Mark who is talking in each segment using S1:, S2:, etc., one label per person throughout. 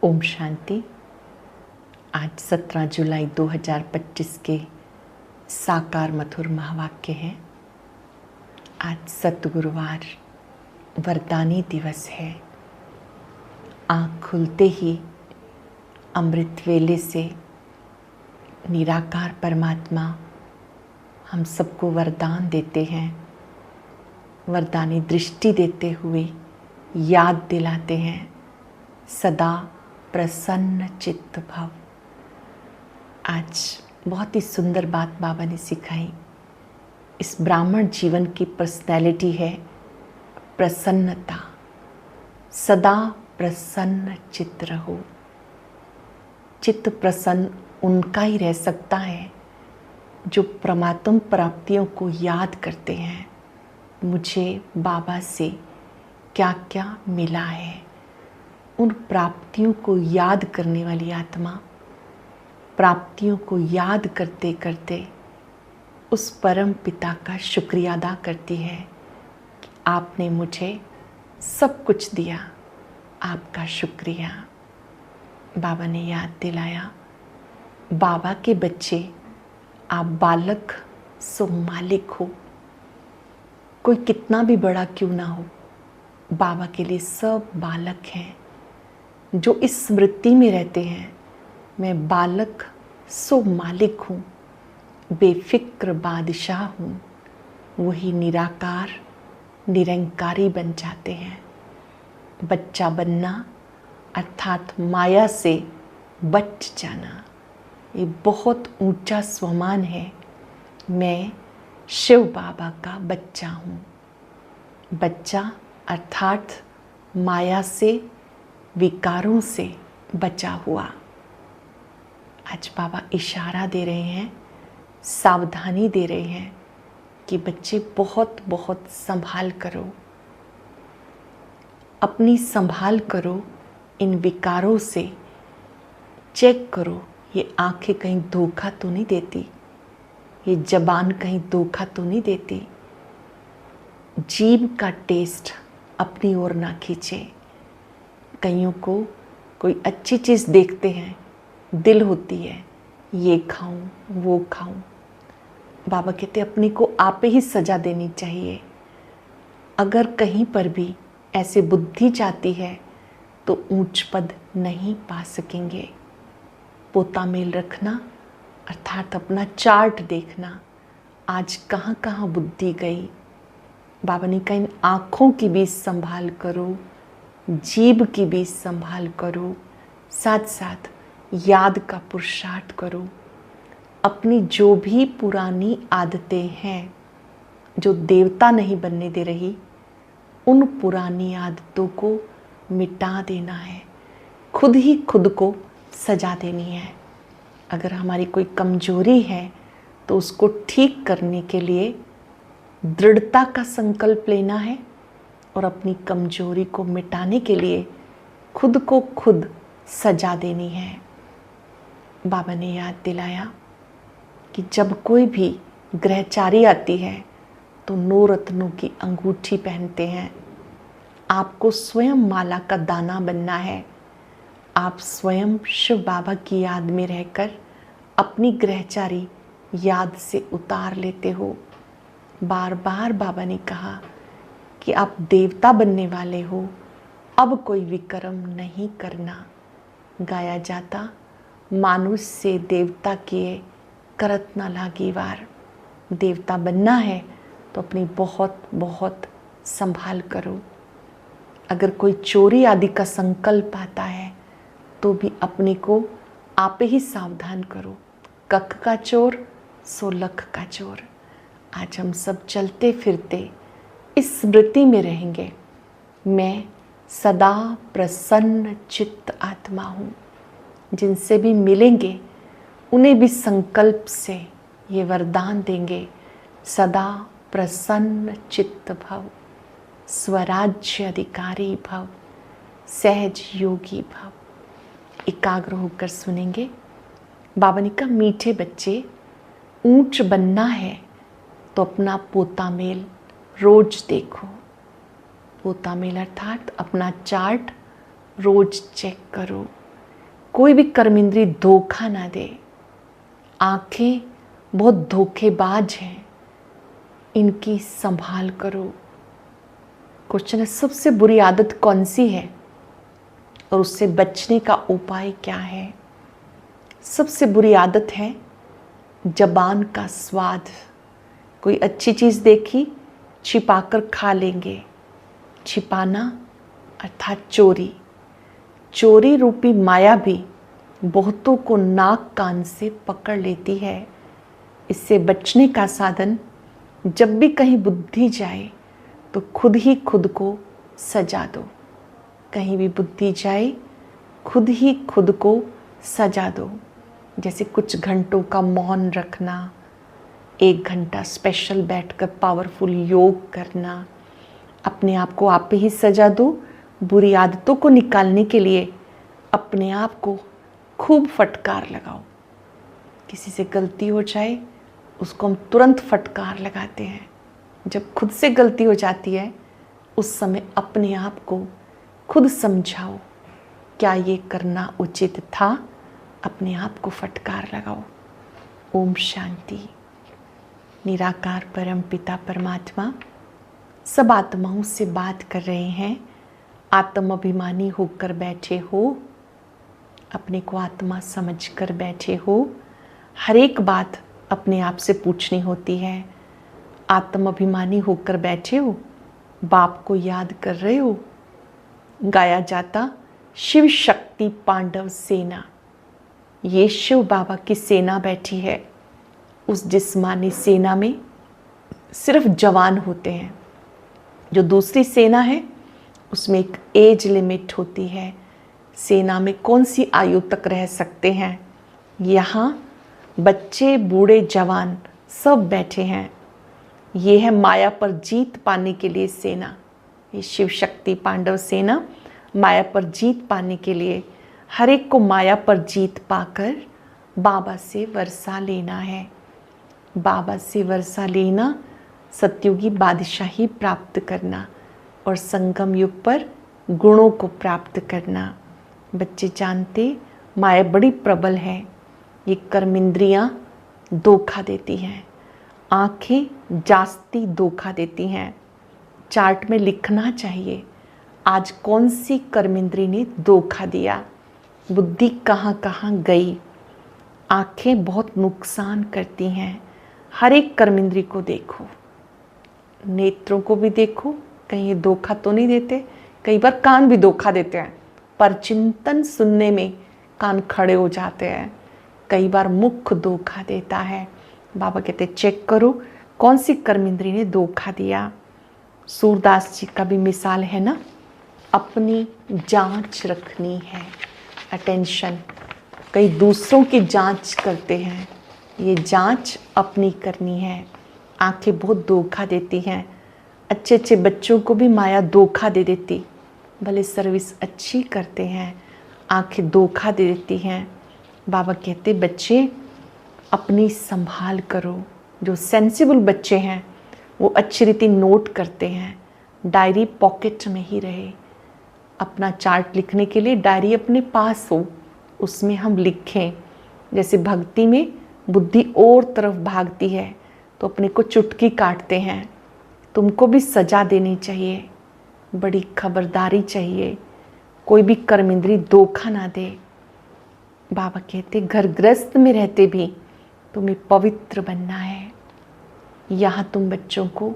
S1: ओम शांति। आज 17 जुलाई 2025 के साकार मधुर महावाक्य है। आज सतगुरुवार वरदानी दिवस है। आँख खुलते ही अमृत वेले से निराकार परमात्मा हम सबको वरदान देते हैं। वरदानी दृष्टि देते हुए याद दिलाते हैं, सदा प्रसन्न चित्त भव। आज बहुत ही सुंदर बात बाबा ने सिखाई। इस ब्राह्मण जीवन की पर्सनैलिटी है प्रसन्नता। सदा प्रसन्न चित्त रहो। चित्त प्रसन्न उनका ही रह सकता है जो परमात्म प्राप्तियों को याद करते हैं। मुझे बाबा से क्या क्या मिला है, उन प्राप्तियों को याद करने वाली आत्मा प्राप्तियों को याद करते करते उस परम पिता का शुक्रिया अदा करती है कि आपने मुझे सब कुछ दिया, आपका शुक्रिया। बाबा ने याद दिलाया, बाबा के बच्चे आप बालक सो मालिक हो। कोई कितना भी बड़ा क्यों ना हो, बाबा के लिए सब बालक हैं। जो इस स्मृति में रहते हैं, मैं बालक सो मालिक हूँ, बेफिक्र बादशाह हूँ, वही निराकार निरंकारी बन जाते हैं। बच्चा बनना अर्थात माया से बच जाना, ये बहुत ऊंचा स्वमान है। मैं शिव बाबा का बच्चा हूँ। बच्चा अर्थात माया से, विकारों से बचा हुआ। आज बाबा इशारा दे रहे हैं, सावधानी दे रहे हैं कि बच्चे बहुत बहुत संभाल करो, अपनी संभाल करो। इन विकारों से चेक करो, ये आंखें कहीं धोखा तो नहीं देती, ये जबान कहीं धोखा तो नहीं देती। जीभ का टेस्ट अपनी ओर ना खींचे। कईयों को कोई अच्छी चीज़ देखते हैं, दिल होती है ये खाऊं वो खाऊं। बाबा कहते अपने को आप ही सजा देनी चाहिए। अगर कहीं पर भी ऐसे बुद्धि जाती है तो ऊंच पद नहीं पा सकेंगे। पोता मेल रखना अर्थात अपना चार्ट देखना, आज कहाँ कहाँ बुद्धि गई। बाबा ने कहा इन आँखों की भी संभाल करो, जीभ की भी संभाल करो, साथ साथ याद का पुरुषार्थ करो। अपनी जो भी पुरानी आदतें हैं जो देवता नहीं बनने दे रही, उन पुरानी आदतों को मिटा देना है। खुद ही खुद को सजा देनी है। अगर हमारी कोई कमजोरी है तो उसको ठीक करने के लिए दृढ़ता का संकल्प लेना है और अपनी कमजोरी को मिटाने के लिए खुद को खुद सजा देनी है। बाबा ने याद दिलाया कि जब कोई भी ग्रहचारी आती है तो 9 रत्नों की अंगूठी पहनते हैं। आपको स्वयं माला का दाना बनना है। आप स्वयं शिव बाबा की याद में रहकर अपनी ग्रहचारी याद से उतार लेते हो। बार बार बाबा ने कहा कि आप देवता बनने वाले हो, अब कोई विक्रम नहीं करना। गाया जाता, मानुष से देवता किए करत न लागी वार। देवता बनना है तो अपनी बहुत बहुत संभाल करो। अगर कोई चोरी आदि का संकल्प आता है तो भी अपने को आप ही सावधान करो। कख का चोर सो लख का चोर। आज हम सब चलते फिरते इस स्मृति में रहेंगे, मैं सदा प्रसन्न चित्त आत्मा हूँ। जिनसे भी मिलेंगे उन्हें भी संकल्प से ये वरदान देंगे, सदा प्रसन्न चित्त भव, स्वराज्य अधिकारी भव, सहज योगी भव। एकाग्र होकर सुनेंगे। बाबा ने कहा मीठे बच्चे, ऊंच बनना है तो अपना पोता मेल रोज देखो। पोता मेल अर्थात अपना चार्ट रोज चेक करो। कोई भी कर्म इंद्री धोखा ना दे। आंखें बहुत धोखेबाज हैं, इनकी संभाल करो। क्वेश्चन है, सबसे बुरी आदत कौन सी है और उससे बचने का उपाय क्या है? सबसे बुरी आदत है जबान का स्वाद। कोई अच्छी चीज़ देखी, छिपाकर खा लेंगे। छिपाना अर्थात चोरी। चोरी रूपी माया भी बहुतों को नाक कान से पकड़ लेती है। इससे बचने का साधन, जब भी कहीं बुद्धि जाए तो खुद ही खुद को सजा दो। कहीं भी बुद्धि जाए, खुद ही खुद को सजा दो। जैसे कुछ घंटों का मौन रखना, 1 घंटा स्पेशल बैठकर पावरफुल योग करना। अपने आप को आप ही सजा दो। बुरी आदतों को निकालने के लिए अपने आप को खूब फटकार लगाओ। किसी से गलती हो जाए, उसको हम तुरंत फटकार लगाते हैं। जब खुद से गलती हो जाती है, उस समय अपने आप को खुद समझाओ, क्या ये करना उचित था? अपने आप को फटकार लगाओ। ओम शांति। निराकार परम पिता परमात्मा सब आत्माओं से बात कर रहे हैं। आत्म अभिमानी होकर बैठे हो, अपने को आत्मा समझकर बैठे हो। हर एक बात अपने आप से पूछनी होती है। आत्म अभिमानी होकर बैठे हो, बाप को याद कर रहे हो। गाया जाता शिव शक्ति पांडव सेना, ये शिव बाबा की सेना बैठी है। उस जिस्मानी सेना में सिर्फ जवान होते हैं। जो दूसरी सेना है, उसमें एक एज लिमिट होती है। सेना में कौन सी आयु तक रह सकते हैं? यहाँ बच्चे, बूढ़े, जवान सब बैठे हैं। ये है माया पर जीत पाने के लिए सेना। ये शिव शक्ति पांडव सेना माया पर जीत पाने के लिए, हर एक को माया पर जीत पाकर बाबा से वर्षा लेना है। बाबा से वर्षा लेना, सतयुगी बादशाही प्राप्त करना और संगम युग पर गुणों को प्राप्त करना। बच्चे जानते, माया बड़ी प्रबल है। ये कर्म इंद्रियां धोखा देती हैं, आंखें जास्ती धोखा देती हैं। चार्ट में लिखना चाहिए, आज कौन सी कर्म इंद्री ने धोखा दिया, बुद्धि कहाँ कहाँ गई। आंखें बहुत नुकसान करती हैं। हर एक कर्म इंद्री को देखो, नेत्रों को भी देखो, कहीं ये धोखा तो नहीं देते। कई बार कान भी धोखा देते हैं, पर चिंतन सुनने में कान खड़े हो जाते हैं। कई बार मुख धोखा देता है। बाबा कहते चेक करो कौन सी कर्म इंद्री ने धोखा दिया। सूरदास जी का भी मिसाल है ना, अपनी जांच रखनी है। अटेंशन, कई दूसरों की जांच करते हैं, ये जांच अपनी करनी है। आंखें बहुत धोखा देती हैं। अच्छे अच्छे बच्चों को भी माया धोखा दे देती, भले सर्विस अच्छी करते हैं, आंखें धोखा दे देती हैं। बाबा कहते बच्चे अपनी संभाल करो। जो सेंसिबल बच्चे हैं वो अच्छी रीति नोट करते हैं। डायरी पॉकेट में ही रहे। अपना चार्ट लिखने के लिए डायरी अपने पास हो, उसमें हम लिखें। जैसे भक्ति में बुद्धि और तरफ भागती है तो अपने को चुटकी काटते हैं। तुमको भी सजा देनी चाहिए, बड़ी खबरदारी चाहिए। कोई भी कर्म इंद्री धोखा ना दे। बाबा कहते घर गृहस्थ में रहते भी तुम्हें पवित्र बनना है। यहाँ तुम बच्चों को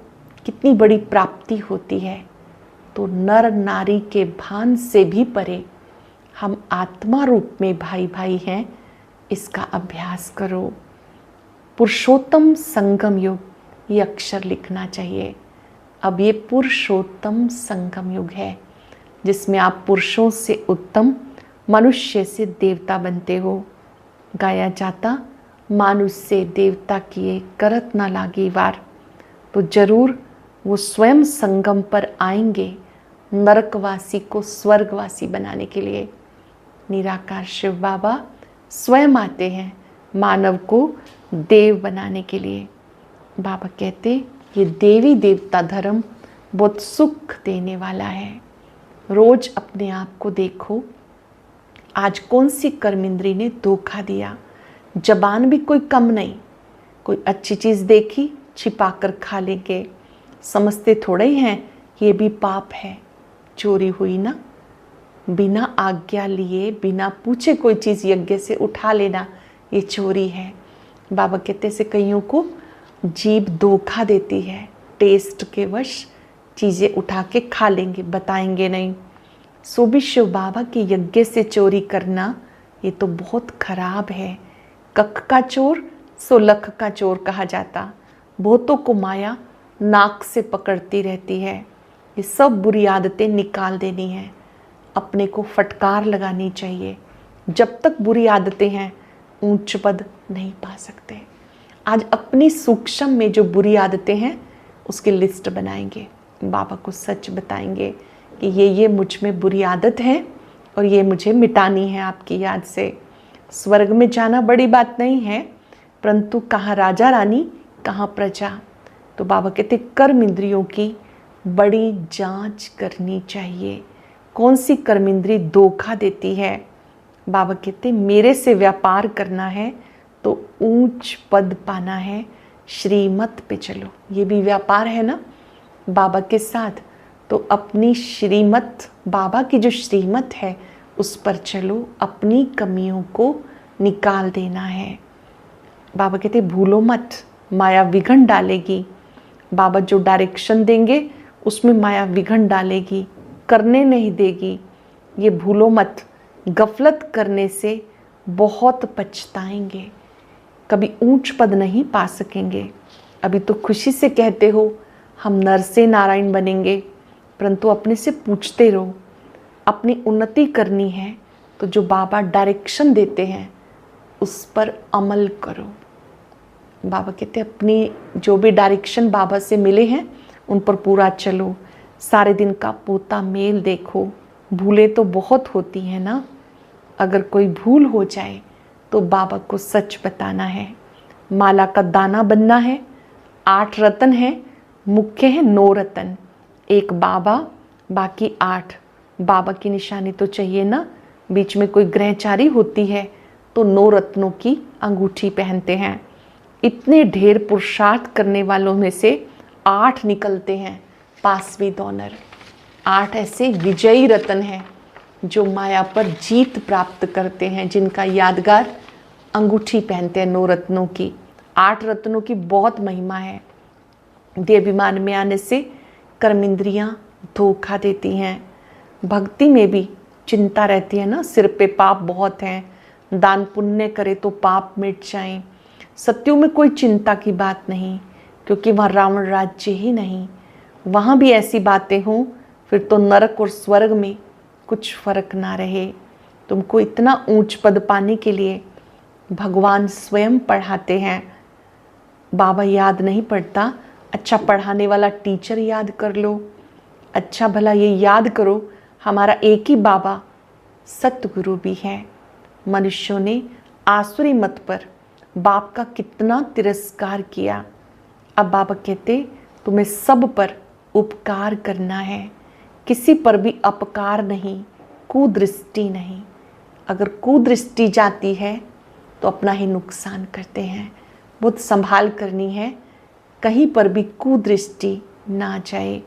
S1: कितनी बड़ी प्राप्ति होती है। तो नर नारी के भान से भी परे हम आत्मा रूप में भाई भाई हैं, इसका अभ्यास करो। पुरुषोत्तम संगम युग, ये अक्षर लिखना चाहिए। अब ये पुरुषोत्तम संगम युग है, जिसमें आप पुरुषों से उत्तम, मनुष्य से देवता बनते हो। गाया जाता मानुष से देवता किए करत ना लागी वार। तो जरूर वो स्वयं संगम पर आएंगे, नरकवासी को स्वर्गवासी बनाने के लिए। निराकार शिव बाबा स्वयं आते हैं मानव को देव बनाने के लिए। बाबा कहते ये देवी देवता धर्म बहुत सुख देने वाला है। रोज अपने आप को देखो, आज कौन सी कर्म इंद्री ने धोखा दिया। जबान भी कोई कम नहीं, कोई अच्छी चीज़ देखी छिपा कर खा लेंगे, समझते थोड़े ही हैं ये भी पाप है। चोरी हुई ना, बिना आज्ञा लिए बिना पूछे कोई चीज़ यज्ञ से उठा लेना, ये चोरी है। बाबा कहते से कईयों को जीभ धोखा देती है, टेस्ट के वश चीज़ें उठा के खा लेंगे, बताएंगे नहीं। सो भी शिव बाबा के यज्ञ से चोरी करना ये तो बहुत खराब है। कख का चोर सो लख का चोर कहा जाता। बहुतों को माया नाक से पकड़ती रहती है। ये सब बुरी आदतें निकाल देनी है, अपने को फटकार लगानी चाहिए। जब तक बुरी आदतें हैं ऊंच पद नहीं पा सकते। आज अपनी सूक्ष्म में जो बुरी आदतें हैं उसकी लिस्ट बनाएंगे, बाबा को सच बताएंगे कि ये मुझ में बुरी आदत है और ये मुझे मिटानी है आपकी याद से। स्वर्ग में जाना बड़ी बात नहीं है, परंतु कहाँ राजा रानी कहाँ प्रजा। तो बाबा कहते कर्म इंद्रियों की बड़ी जांच करनी चाहिए। कौन सी कर्म इंद्री धोखा देती है। बाबा कहते मेरे से व्यापार करना है तो ऊंच पद पाना है, श्रीमत पे चलो। ये भी व्यापार है ना बाबा के साथ। तो अपनी श्रीमत, बाबा की जो श्रीमत है उस पर चलो, अपनी कमियों को निकाल देना है। बाबा कहते भूलो मत, माया विघन डालेगी। बाबा जो डायरेक्शन देंगे उसमें माया विघन डालेगी, करने नहीं देगी। ये भूलो मत, गफलत करने से बहुत पछताएंगे, कभी ऊंच पद नहीं पा सकेंगे। अभी तो खुशी से कहते हो हम नर से नारायण बनेंगे, परंतु अपने से पूछते रहो। अपनी उन्नति करनी है तो जो बाबा डायरेक्शन देते हैं उस पर अमल करो। बाबा कहते अपनी जो भी डायरेक्शन बाबा से मिले हैं उन पर पूरा चलो। सारे दिन का पोता मेल देखो। भूलें तो बहुत होती हैं ना, अगर कोई भूल हो जाए तो बाबा को सच बताना है। माला का दाना बनना है। 8 रतन है, मुख्य है 9 रतन, एक बाबा बाकी 8। बाबा की निशानी तो चाहिए ना, बीच में कोई ग्रहचारी होती है तो 9 रत्नों की अंगूठी पहनते हैं। इतने ढेर पुरुषार्थ करने वालों में से 8 निकलते हैं पासवी डोनर। 8 ऐसे विजयी रत्न हैं जो माया पर जीत प्राप्त करते हैं, जिनका यादगार अंगूठी पहनते हैं 9 रत्नों की। 8 रत्नों की बहुत महिमा है। देहाभिमान में आने से कर्म इंद्रियां धोखा देती हैं। भक्ति में भी चिंता रहती है ना, सिर पे पाप बहुत हैं, दान पुण्य करे तो पाप मिट जाएं। सत्युग में कोई चिंता की बात नहीं, क्योंकि वहाँ रावण राज्य ही नहीं। वहाँ भी ऐसी बातें हों फिर तो नरक और स्वर्ग में कुछ फर्क ना रहे। तुमको इतना ऊंच पद पाने के लिए भगवान स्वयं पढ़ाते हैं। बाबा याद नहीं पड़ता, अच्छा पढ़ाने वाला टीचर याद कर लो। अच्छा भला ये याद करो हमारा एक ही बाबा सतगुरु भी है। मनुष्यों ने आसुरी मत पर बाप का कितना तिरस्कार किया। अब बाबा कहते तुम्हें सब पर उपकार करना है, किसी पर भी अपकार नहीं, कुदृष्टि नहीं। अगर कुदृष्टि जाती है तो अपना ही नुकसान करते हैं। बहुत संभाल करनी है, कहीं पर भी कुदृष्टि ना जाए,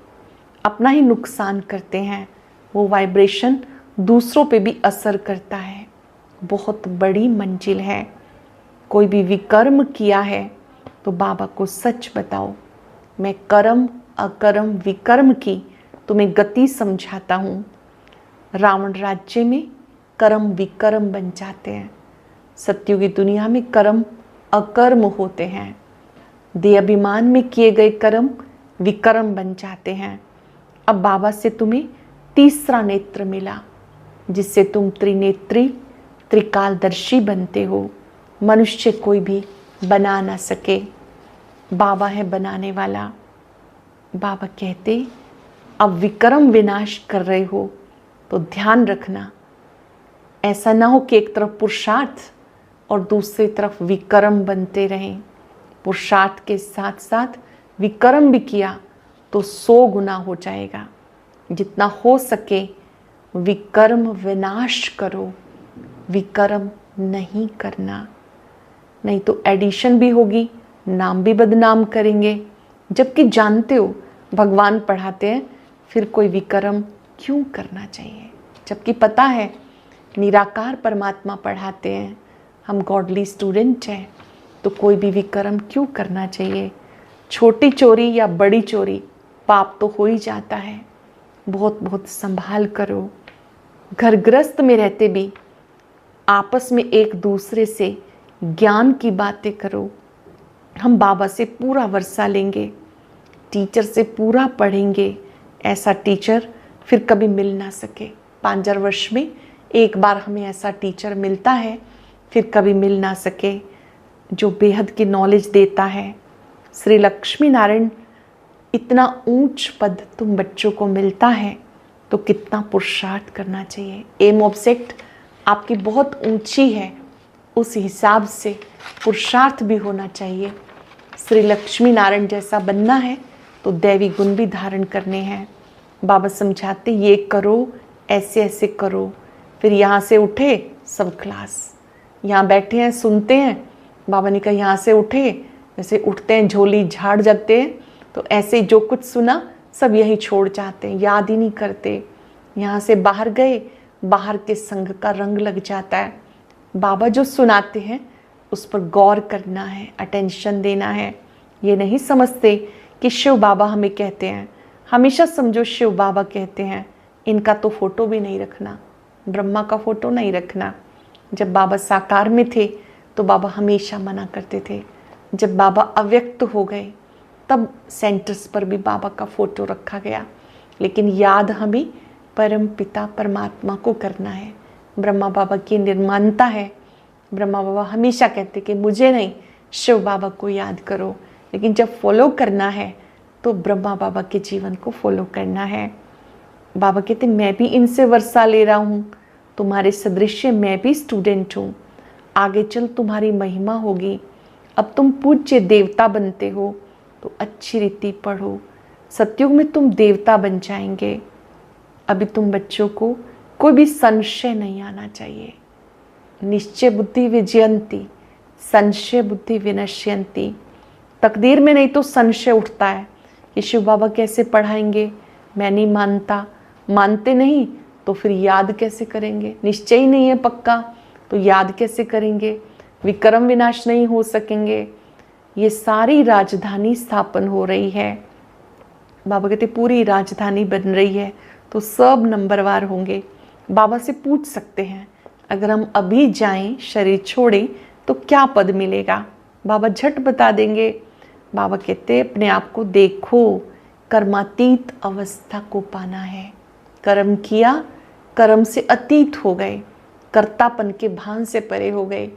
S1: अपना ही नुकसान करते हैं। वो वाइब्रेशन दूसरों पे भी असर करता है। बहुत बड़ी मंजिल है। कोई भी विकर्म किया है तो बाबा को सच बताओ। मैं कर्म अकर्म विकर्म की तुम्हें गति समझाता हूँ। रावण राज्य में कर्म विकर्म बन जाते हैं, सत्युगी दुनिया में कर्म अकर्म होते हैं। देहाभिमान में किए गए कर्म विकर्म बन जाते हैं। अब बाबा से तुम्हें तीसरा नेत्र मिला, जिससे तुम त्रिनेत्री त्रिकालदर्शी बनते हो। मनुष्य कोई भी बना ना सके, बाबा है बनाने वाला। बाबा कहते अब विक्रम विनाश कर रहे हो तो ध्यान रखना, ऐसा ना हो कि एक तरफ पुरुषार्थ और दूसरी तरफ विक्रम बनते रहें। पुरुषार्थ के साथ साथ विक्रम भी किया तो 100 गुना हो जाएगा। जितना हो सके विकर्म विनाश करो, विकर्म नहीं करना, नहीं तो एडिशन भी होगी, नाम भी बदनाम करेंगे। जबकि जानते हो भगवान पढ़ाते हैं, फिर कोई विकर्म क्यों करना चाहिए? जबकि पता है निराकार परमात्मा पढ़ाते हैं, हम गॉडली स्टूडेंट हैं, तो कोई भी विकर्म क्यों करना चाहिए? छोटी चोरी या बड़ी चोरी पाप तो हो ही जाता है। बहुत बहुत संभाल करो। घर गृहस्थ में रहते भी आपस में एक दूसरे से ज्ञान की बातें करो। हम बाबा से पूरा वर्षा लेंगे, टीचर से पूरा पढ़ेंगे। ऐसा टीचर फिर कभी मिल ना सके। 5 वर्ष में एक बार हमें ऐसा टीचर मिलता है, फिर कभी मिल ना सके, जो बेहद की नॉलेज देता है। श्री लक्ष्मी नारायण इतना ऊंच पद तुम बच्चों को मिलता है, तो कितना पुरुषार्थ करना चाहिए। एम ऑब्जेक्ट आपकी बहुत ऊंची है, उस हिसाब से पुरुषार्थ भी होना चाहिए। श्री लक्ष्मी नारायण जैसा बनना है तो दैवी गुण भी धारण करने हैं। बाबा समझाते ये करो, ऐसे ऐसे करो। फिर यहाँ से उठे सब क्लास, यहाँ बैठे हैं सुनते हैं। बाबा ने कहा यहाँ से उठे, जैसे उठते हैं झोली झाड़ जाते हैं, तो ऐसे जो कुछ सुना सब यही छोड़ जाते हैं, याद ही नहीं करते। यहाँ से बाहर गए, बाहर के संग का रंग लग जाता है। बाबा जो सुनाते हैं उस पर गौर करना है, अटेंशन देना है। ये नहीं समझते कि शिव बाबा हमें कहते हैं, हमेशा समझो शिव बाबा कहते हैं। इनका तो फोटो भी नहीं रखना, ब्रह्मा का फोटो नहीं रखना। जब बाबा साकार में थे तो बाबा हमेशा मना करते थे। जब बाबा अव्यक्त हो गए तब सेंटर्स पर भी बाबा का फोटो रखा गया। लेकिन याद हमें परम पिता परमात्मा को करना है। ब्रह्मा बाबा की निर्माणता है। ब्रह्मा बाबा हमेशा कहते कि मुझे नहीं, शिव बाबा को याद करो। लेकिन जब फॉलो करना है तो ब्रह्मा बाबा के जीवन को फॉलो करना है। बाबा कहते मैं भी इनसे वर्षा ले रहा हूँ, तुम्हारे सदृश्य मैं भी स्टूडेंट हूँ। आगे चल तुम्हारी महिमा होगी। अब तुम पूज्य देवता बनते हो तो अच्छी रीति पढ़ो, सतयुग में तुम देवता बन जाएंगे। अभी तुम बच्चों को कोई भी संशय नहीं आना चाहिए। निश्चय बुद्धि विजयंती, संशय बुद्धि विनश्यंती। तकदीर में नहीं तो संशय उठता है कि शिव बाबा कैसे पढ़ाएंगे, मैं नहीं मानता। मानते नहीं तो फिर याद कैसे करेंगे? निश्चय ही नहीं है पक्का तो याद कैसे करेंगे? विक्रम विनाश नहीं हो सकेंगे। ये सारी राजधानी स्थापन हो रही है। बाबा कहते पूरी राजधानी बन रही है तो सब नंबरवार होंगे। बाबा से पूछ सकते हैं अगर हम अभी जाएं, शरीर छोड़ें तो क्या पद मिलेगा? बाबा झट बता देंगे। बाबा कहते अपने आप को देखो, कर्मातीत अवस्था को पाना है। कर्म किया, कर्म से अतीत हो गए, कर्तापन के भान से परे हो गए।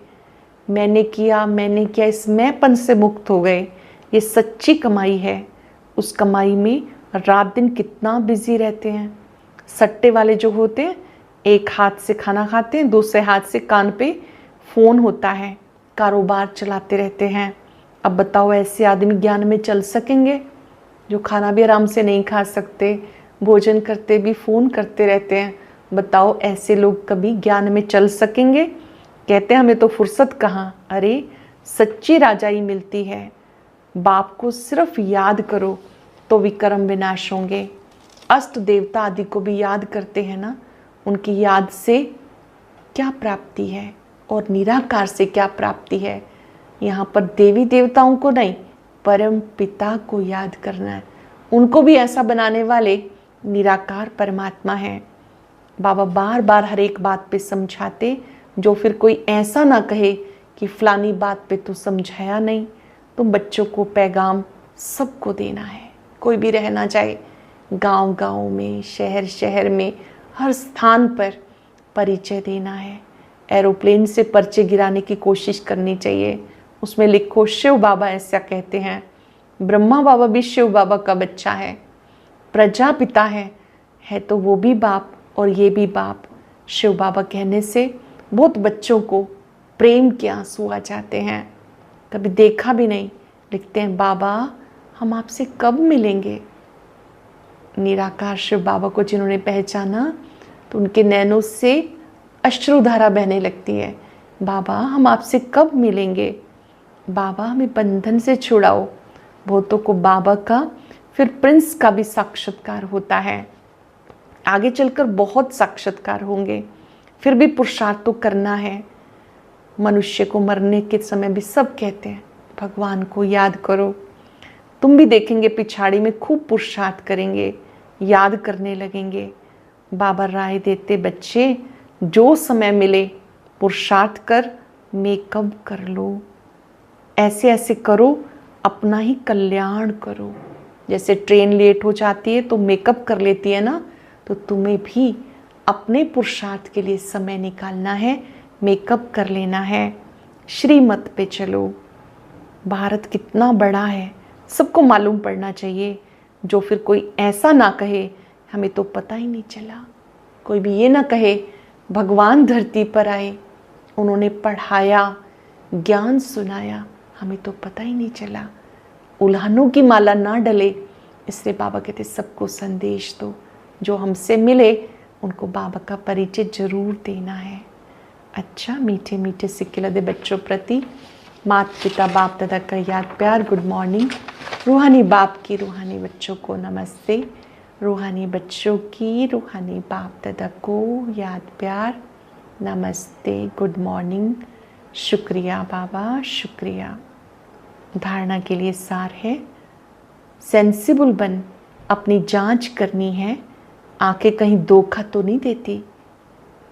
S1: मैंने किया इस मैंपन से मुक्त हो गए। ये सच्ची कमाई है। उस कमाई में रात दिन कितना बिजी रहते हैं। सट्टे वाले जो होते हैं एक हाथ से खाना खाते हैं, दूसरे हाथ से कान पे फोन होता है, कारोबार चलाते रहते हैं। अब बताओ ऐसे आदमी ज्ञान में चल सकेंगे? जो खाना भी आराम से नहीं खा सकते, भोजन करते भी फोन करते रहते हैं। बताओ ऐसे लोग कभी ज्ञान में चल सकेंगे? कहते हैं हमें तो फुर्सत कहाँ। अरे सच्ची राजाई मिलती है। बाप को सिर्फ याद करो तो विक्रम विनाश होंगे। अष्ट देवता आदि को भी याद करते हैं ना, उनकी याद से क्या प्राप्ति है और निराकार से क्या प्राप्ति है। यहाँ पर देवी देवताओं को नहीं, परम पिता को याद करना है। उनको भी ऐसा बनाने वाले निराकार परमात्मा है। बाबा बार बार हर एक बात पे समझाते, जो फिर कोई ऐसा ना कहे कि फलानी बात पे तो समझाया नहीं। तो बच्चों को पैगाम सबको देना है, कोई भी रह ना जाए। गांव गांव में, शहर शहर में, हर स्थान पर परिचय देना है। एरोप्लेन से पर्चे गिराने की कोशिश करनी चाहिए। उसमें लिखो शिव बाबा ऐसा कहते हैं। ब्रह्मा बाबा भी शिव बाबा का बच्चा है, प्रजापिता है तो वो भी बाप और ये भी बाप। शिव बाबा कहने से बहुत बच्चों को प्रेम के आंसू आ जाते हैं। कभी देखा भी नहीं, लिखते हैं बाबा हम आपसे कब मिलेंगे। निराकार शिव बाबा को जिन्होंने पहचाना तो उनके नैनों से अश्रुधारा बहने लगती है। बाबा हम आपसे कब मिलेंगे, बाबा हमें बंधन से छुड़ाओ। बहुतों को बाबा का फिर प्रिंस का भी साक्षात्कार होता है। आगे चलकर बहुत साक्षात्कार होंगे, फिर भी पुरुषार्थ तो करना है। मनुष्य को मरने के समय भी सब कहते हैं भगवान को याद करो। तुम भी देखेंगे पिछाड़ी में खूब पुरुषार्थ करेंगे, याद करने लगेंगे। बाबा राय देते बच्चे जो समय मिले पुरुषार्थ कर, मेकअप कर लो, ऐसे ऐसे करो, अपना ही कल्याण करो। जैसे ट्रेन लेट हो जाती है तो मेकअप कर लेती है ना, तो तुम्हें भी अपने पुरुषार्थ के लिए समय निकालना है, मेकअप कर लेना है, श्रीमत पे चलो। भारत कितना बड़ा है, सबको मालूम पड़ना चाहिए। जो फिर कोई ऐसा ना कहे हमें तो पता ही नहीं चला, कोई भी ये ना कहे भगवान धरती पर आए, उन्होंने पढ़ाया, ज्ञान सुनाया, हमें तो पता ही नहीं चला। उल्हानों की माला ना डले, इसलिए बाबा कहते सबको संदेश दो। जो हमसे मिले उनको बाबा का परिचय जरूर देना है। अच्छा, मीठे मीठे सिक्के लदे बच्चों प्रति माता पिता बाप दादा का याद प्यार, गुड मॉर्निंग। रूहानी बाप की रूहानी बच्चों को नमस्ते। रूहानी बच्चों की रूहानी बाप दादा को याद प्यार, नमस्ते, गुड मॉर्निंग। शुक्रिया बाबा, शुक्रिया। धारणा के लिए सार है, सेंसिबल बन, अपनी जांच करनी है। आंखें कहीं धोखा तो नहीं देती।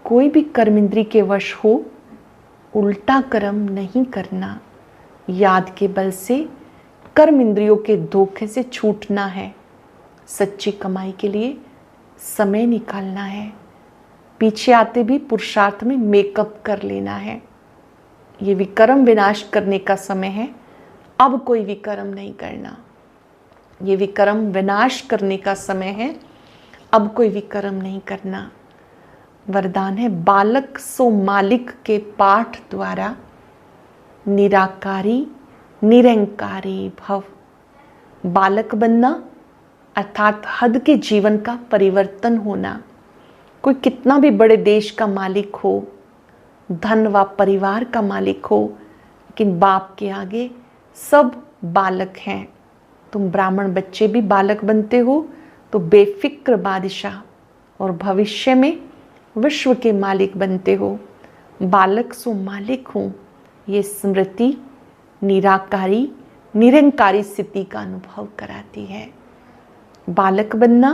S1: कोई भी कर्म इंद्री के वश हो, उल्टा कर्म नहीं करना। याद के बल से कर्म इंद्रियों के धोखे से छूटना है। सच्ची कमाई के लिए समय निकालना है। पीछे आते भी पुरुषार्थ में मेकअप कर लेना है। ये विकर्म विनाश करने का समय है, अब कोई विकर्म नहीं करना। ये विकर्म विनाश करने का समय है, अब कोई विकर्म नहीं करना। वरदान है, बालक सो मालिक के पाठ द्वारा निराकारी निरंकारी भव। बालक बनना अर्थात हद के जीवन का परिवर्तन होना। कोई कितना भी बड़े देश का मालिक हो, धन व परिवार का मालिक हो, लेकिन बाप के आगे सब बालक हैं। तुम ब्राह्मण बच्चे भी बालक बनते हो तो बेफिक्र बादशाह और भविष्य में विश्व के मालिक बनते हो। बालक सो मालिक हूँ, ये स्मृति निराकारी निरंकारी स्थिति का अनुभव कराती है। बालक बनना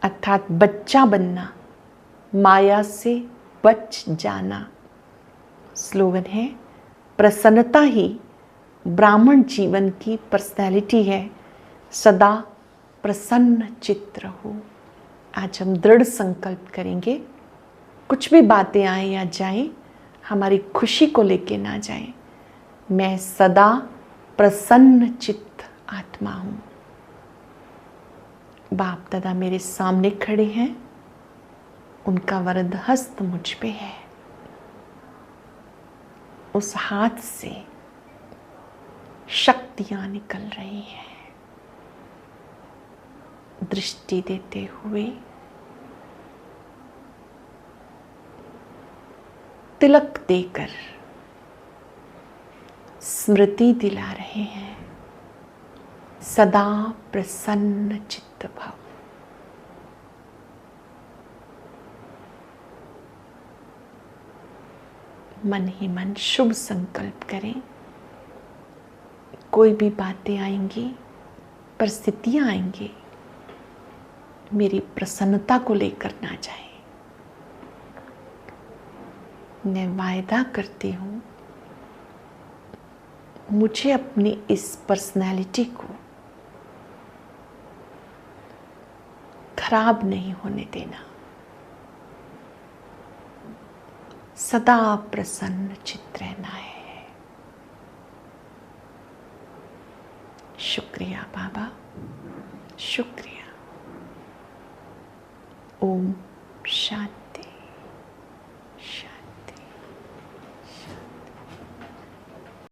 S1: अर्थात बच्चा बनना, माया से बच जाना। स्लोगन है, प्रसन्नता ही ब्राह्मण जीवन की पर्सनैलिटी है, सदा प्रसन्न चित्त रहो। आज हम दृढ़ संकल्प करेंगे, कुछ भी बातें आए या जाएं, हमारी खुशी को लेके ना जाएं। मैं सदा प्रसन्न चित्त आत्मा हूँ। बाप दादा मेरे सामने खड़े हैं, उनका वरद हस्त मुझ पे है। उस हाथ से शक्तियां निकल रही हैं। दृष्टि देते हुए, तिलक देकर स्मृति दिला रहे हैं, सदा प्रसन्न चित्त भव। मन ही मन शुभ संकल्प करें। कोई भी बातें आएंगी, परिस्थितियां आएंगी, मेरी प्रसन्नता को लेकर ना जाए। मैं वायदा करती हूँ, मुझे अपनी इस पर्सनैलिटी को खराब नहीं होने देना। सदा प्रसन्न चित्त रहना है। शुक्रिया बाबा, शुक्रिया। ओम शांति।